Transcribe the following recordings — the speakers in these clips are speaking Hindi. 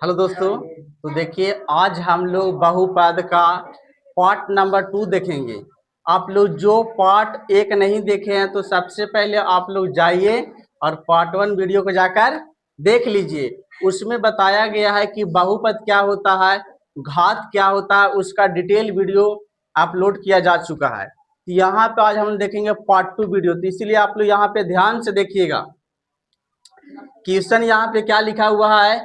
हेलो दोस्तों, तो देखिए आज हम लोग बहुपद का पार्ट नंबर 2 देखेंगे। आप लोग जो पार्ट 1 नहीं देखे हैं तो सबसे पहले आप लोग जाइए और पार्ट 1 वीडियो को जाकर देख लीजिए। उसमें बताया गया है कि बहुपद क्या होता है, घात क्या होता है, उसका डिटेल वीडियो अपलोड किया जा चुका है। तो यहाँ पे आज हम देखेंगे पार्ट 2 वीडियो, तो इसलिए आप लोग यहाँ पे ध्यान से देखिएगा। क्वेश्चन यहाँ पे क्या लिखा हुआ है,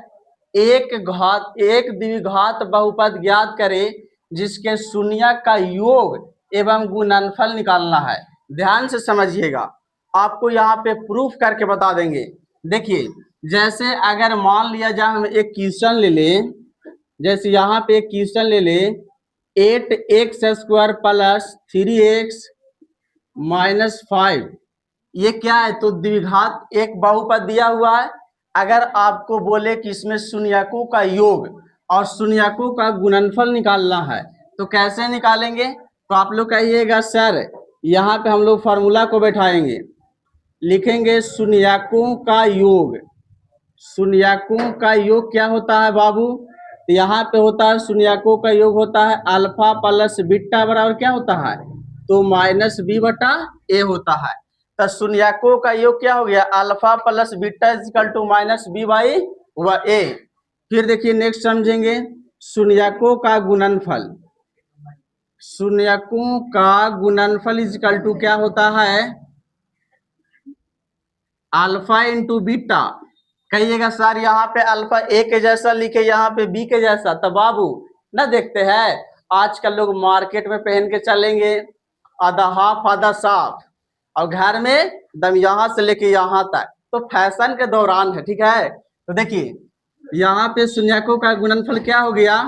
एक द्विघात बहुपद ज्ञात करें जिसके शून्य का योग एवं गुणनफल निकालना है। ध्यान से समझिएगा, आपको यहाँ पे प्रूफ करके बता देंगे। देखिए, जैसे अगर मान लिया जाए हम एक क्वेश्चन ले लें, जैसे यहाँ पे एक क्वेश्चन ले लें 8x² प्लस 3x माइनस 5, ये क्या है तो द्विघात एक बहुपद दिया हुआ है। अगर आपको बोले कि इसमें शून्यकों का योग और शून्यकों का गुणनफल निकालना है तो कैसे निकालेंगे, तो आप लोग कहिएगा सर यहाँ पे हम लोग फार्मूला को बैठाएंगे, लिखेंगे शून्यकों का योग। शून्यकों का योग क्या होता है बाबू, तो यहाँ पे होता है शून्यकों का योग होता है अल्फा प्लस बीटा बराबर क्या होता है तो माइनस बी बटा ए होता है। तो शून्यकों का योग क्या हो गया alpha plus beta equal to minus B by A. फिर देखिए नेक्स्ट समझेंगे, शून्यकों का गुणनफल। शून्यकों का गुणनफल इक्वल टू क्या होता है अल्फा इंटू बीटा। कहिएगा सर यहाँ पे अल्फा ए के जैसा लिखे, यहाँ पे बी के जैसा। तो बाबू ना देखते हैं आजकल लोग मार्केट में पहन के चलेंगे आधा हाफ आधा साफ, और घर में एकदम यहाँ से लेके यहाँ तक, तो फैशन के दौरान है, ठीक है। तो देखिए यहाँ पे शून्यकों का गुणनफल क्या हो गया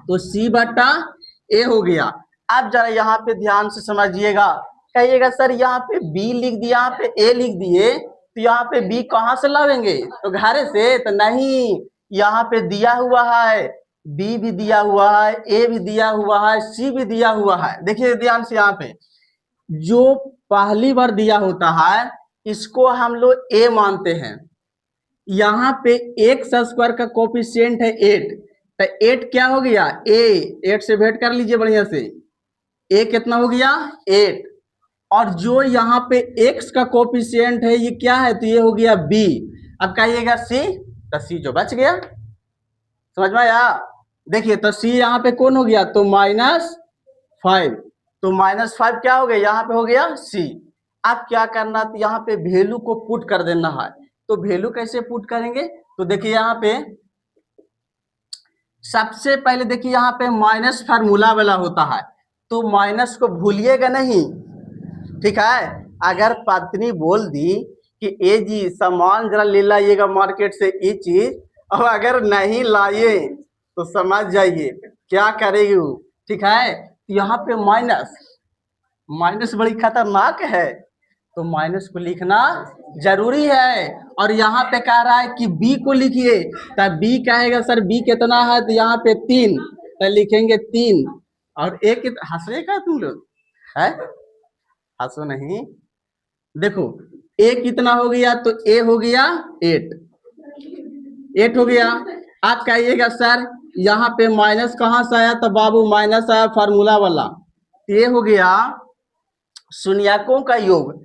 तो सी बटा ए हो गया। अब जरा यहाँ पे ध्यान से समझिएगा, कहिएगा सर यहाँ पे बी लिख दिया, यहाँ पे ए लिख दिए, तो यहाँ पे बी कहाँ से लावेंगे तो घर से, तो नहीं, यहाँ पे दिया हुआ है, बी भी दिया हुआ है, ए भी दिया हुआ है, सी भी दिया हुआ है। देखिए ध्यान से, यहाँ पे जो पहली बार दिया होता है इसको हम लोग ए मानते हैं। यहाँ पे x² का कोफिशिएंट है 8, तो 8 क्या हो गया ए, 8 से भेंट कर लीजिए बढ़िया से, ए कितना हो गया 8, और जो यहाँ पे x का कोफिशिएंट है ये क्या है तो ये हो गया b। अब कहिएगा c, तो c जो बच गया, समझ में आया। देखिए तो c यहाँ पे कौन हो गया तो -5, तो -5 क्या हो गया यहाँ पे हो गया c। अब क्या करना तो यहाँ पे वैल्यू को पुट कर देना है। तो वैल्यू कैसे पुट करेंगे तो देखिए यहाँ पे सबसे पहले देखिए यहाँ पे माइनस फार्मूला वाला होता है, तो माइनस को भूलिएगा नहीं, ठीक है। अगर पत्नी बोल दी कि ए जी सामान जरा ले लाइएगा मार्केट से ये चीज, और अगर नहीं लाइए तो समझ जाइए क्या करेगी वो, ठीक है। तो यहाँ पे माइनस बड़ी खतरनाक है, तो माइनस को लिखना जरूरी है। और यहाँ पे कह रहा है कि बी को लिखिए, तो बी कहेगा सर बी कितना है तो यहाँ पे 3, तो लिखेंगे 3, और ए हंस रहे का तुम लोग है, हंसो नहीं। देखो ए कितना हो गया तो ए हो गया 8 हो गया। आप कहिएगा सर यहाँ पे माइनस कहाँ से आया तो बाबू माइनस आया फार्मूला वाला, ये हो गया शून्यकों का योग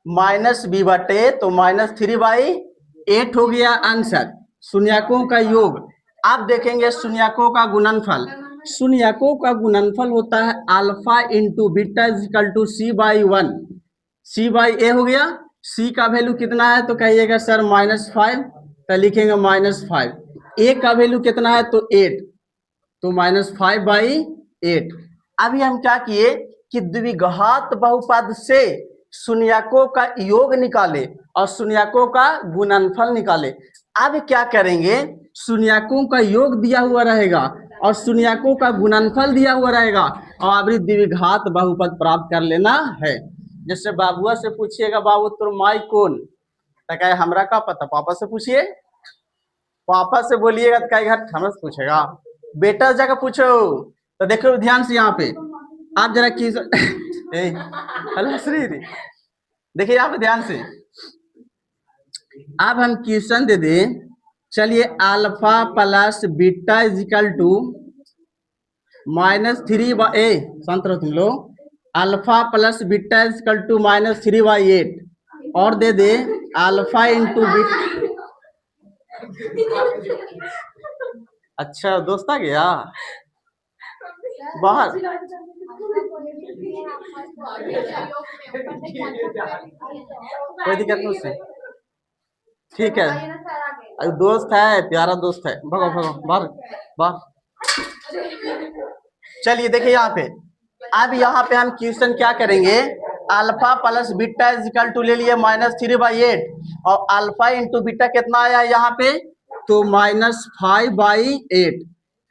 माइनस बी बटे तो -3/8 हो गया आंसर शून्यकों का योग। आप देखेंगे शून्यकों का गुणनफल, शून्यकों का गुणनफल होता है alpha into beta equal to c/1, c/a हो गया। c का वैल्यू कितना है तो कहिएगा सर -5, तो लिखेंगे -5। a का वैल्यू कितना है तो 8, तो -5/8। अभी हम क्या किए कि द्विघात बहुपद से शून्यकों का योग निकाले और शून्यकों का गुणनफल निकाले। अब क्या करेंगे, शून्यकों का योग दिया हुआ रहेगा और शून्यकों का गुणनफल दिया हुआ रहेगा, और अभी द्विघात बहुपद प्राप्त कर लेना है। जैसे बाबुआ से पूछिएगा बाबू तुम माई कौन, तो कहे हमरा का पता, पापा से पूछिए, पापा से बोलिएगा तो कहेगा हमरा से पूछेगा, बेटा जगह पूछो। तो देखो ध्यान से यहाँ पे आप जरा की देखिए यहाँ पे ध्यान से, अब हम क्वेश्चन दे दें चलिए alpha plus beta is equal to -3/, शांत रहो तुम लोग। Alpha plus beta is equal to -3/8 और दे दे अल्फा इंटू बीटा। अच्छा दोस्त आ गया बाहर। कोई दिक्कत नहीं उससे, ठीक है। अरे दोस्त है, प्यारा दोस्त है। भगो भगो बाहर बाहर। चलिए देखिए यहाँ पे, अब यहाँ पे हम क्वेश्चन क्या करेंगे, alpha plus beta is equal to ले लिए -3/8 और अल्फा इंटू बीटा कितना आया यहाँ पे, तो -5/8।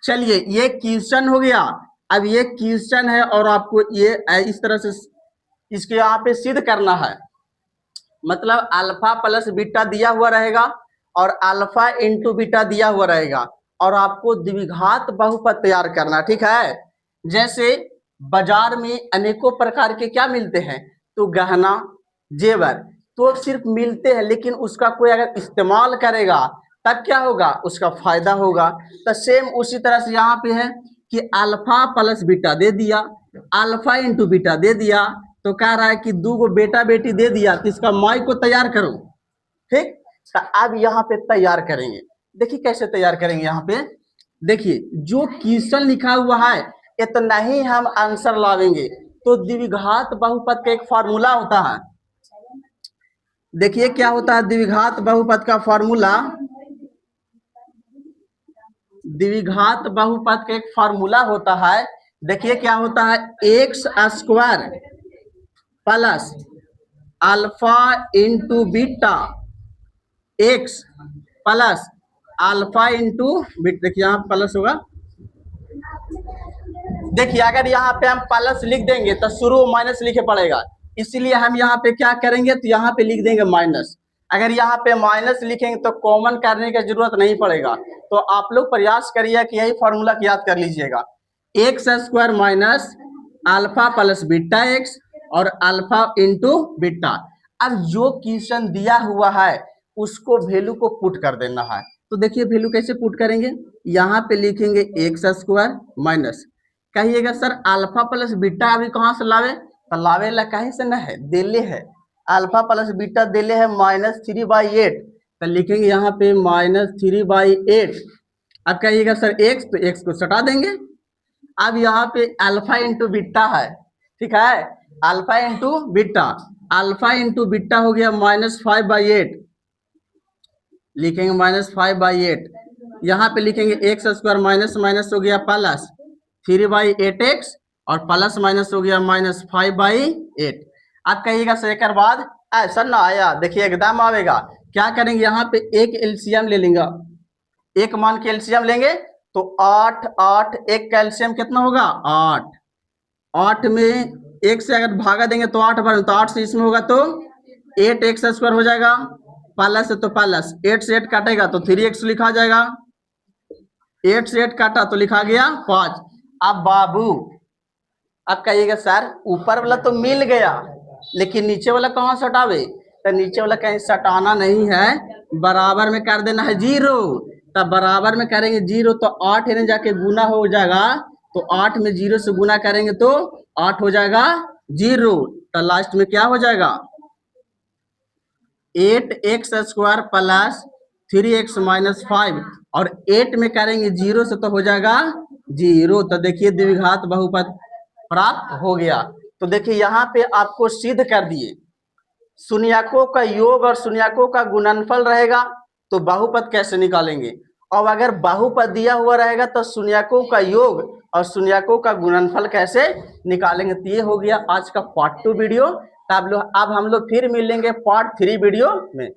चलिए ये क्वेश्चन हो गया। अब ये क्वेश्चन है और आपको ये इस तरह से इसके यहाँ पे सिद्ध करना है। मतलब अल्फा प्लस बीटा दिया हुआ रहेगा और अल्फा इंटू बीटा दिया हुआ रहेगा और आपको द्विघात बहुपद तैयार करना, ठीक है। जैसे बाजार में अनेकों प्रकार के क्या मिलते हैं, तो गहना जेवर तो सिर्फ मिलते हैं, लेकिन उसका कोई अगर इस्तेमाल करेगा तब क्या होगा, उसका फायदा होगा। तो सेम उसी तरह से यहाँ पे है कि अल्फा प्लस बीटा दे दिया, अल्फा इंटू बीटा दे दिया, तो कह रहा है कि 2 बेटा बेटी दे दिया, तो इसका माई को तैयार करो, ठीक। तो अब यहाँ पे तैयार करेंगे, देखिए कैसे तैयार करेंगे। यहाँ पे देखिए जो क्वेश्चन लिखा हुआ है इतना ही हम आंसर लावेंगे। तो द्विघात बहुपद का एक फार्मूला होता है, देखिए क्या होता है द्विघात बहुपद का फार्मूला। द्विघात बहुपद का एक फार्मूला होता है, देखिए क्या होता है, x² plus alpha into beta x plus alpha into beta. देखिए यहाँ प्लस होगा, देखिए अगर यहाँ पे हम प्लस लिख देंगे तो शुरू माइनस लिखे पड़ेगा, इसलिए हम यहाँ पे क्या करेंगे, तो यहाँ पे लिख देंगे माइनस। अगर यहाँ पे माइनस लिखेंगे तो कॉमन करने की जरूरत नहीं पड़ेगा। तो आप लोग प्रयास करिए कि यही फॉर्मूला याद कर लीजिएगा, x² minus alpha plus beta x और अल्फा इंटू बीटा। अब जो क्वेश्चन दिया हुआ है उसको वैल्यू को पुट कर देना है। तो देखिए वैल्यू कैसे पुट करेंगे, यहाँ पे लिखेंगे x² माइनस, कहिएगा सर अल्फा प्लस बीटा अभी कहाँ से लावे, तो लावे ला कहीं से न है, दिल्ली है। अल्फा प्लस बीटा दिल्ली है -3/8, तो लिखेंगे यहाँ पे -3/8। अब कहिएगा सर x, तो x को सटा देंगे। अब यहाँ पे अल्फा इंटू बीटा है, ठीक है, alpha into beta, alpha into beta हो गया -5/8, लिखेंगे -5/8। यहाँ पे लिखेंगे x² माइनस माइनस हो गया प्लस 3/8x और प्लस माइनस हो गया -5/8। अब कहिएगा सर एक बाद ऐसा ना आया, देखिए एकदम आवेगा। क्या करेंगे, यहाँ पे एक एलसीएम ले लेंगे, एक मान के एलसीएम लेंगे तो 8 8 एक का एलसीएम कितना होगा 8। 8 में 1 से अगर भागा देंगे तो 8 बार, तो 8 से इसमें होगा तो 8x² हो जाएगा, प्लस तो प्लस 8 से 8 काटेगा तो 3x लिखा जाएगा, 8 से 8 काटा तो लिखा गया 5। अब बाबू अब कहिएगा सर ऊपर वाला तो मिल गया लेकिन नीचे वाला कहाँ से हटावे, तो नीचे वाला कहीं सटाना नहीं है, बराबर में कर देना है 0। तब बराबर में करेंगे 0 तो 8 इन्हें जाके गुना हो जाएगा, तो 8 में 0 से गुना करेंगे तो 8 हो जाएगा 0, तो लास्ट में क्या हो जाएगा 8x² प्लस 3x माइनस 5 और 8 में करेंगे 0 से तो हो जाएगा 0। तो देखिए द्विघात बहुपद प्राप्त हो गया। तो देखिए यहाँ पे आपको सिद्ध कर दिए, शून्यकों का योग और शून्यकों का गुणनफल रहेगा तो बहुपद कैसे निकालेंगे, और अगर बहुपद दिया हुआ रहेगा तो शून्यकों का योग और शून्यकों का गुणनफल कैसे निकालेंगे। तो ये हो गया आज का पार्ट 2 वीडियो। अब हम लोग फिर मिलेंगे पार्ट 3 वीडियो में।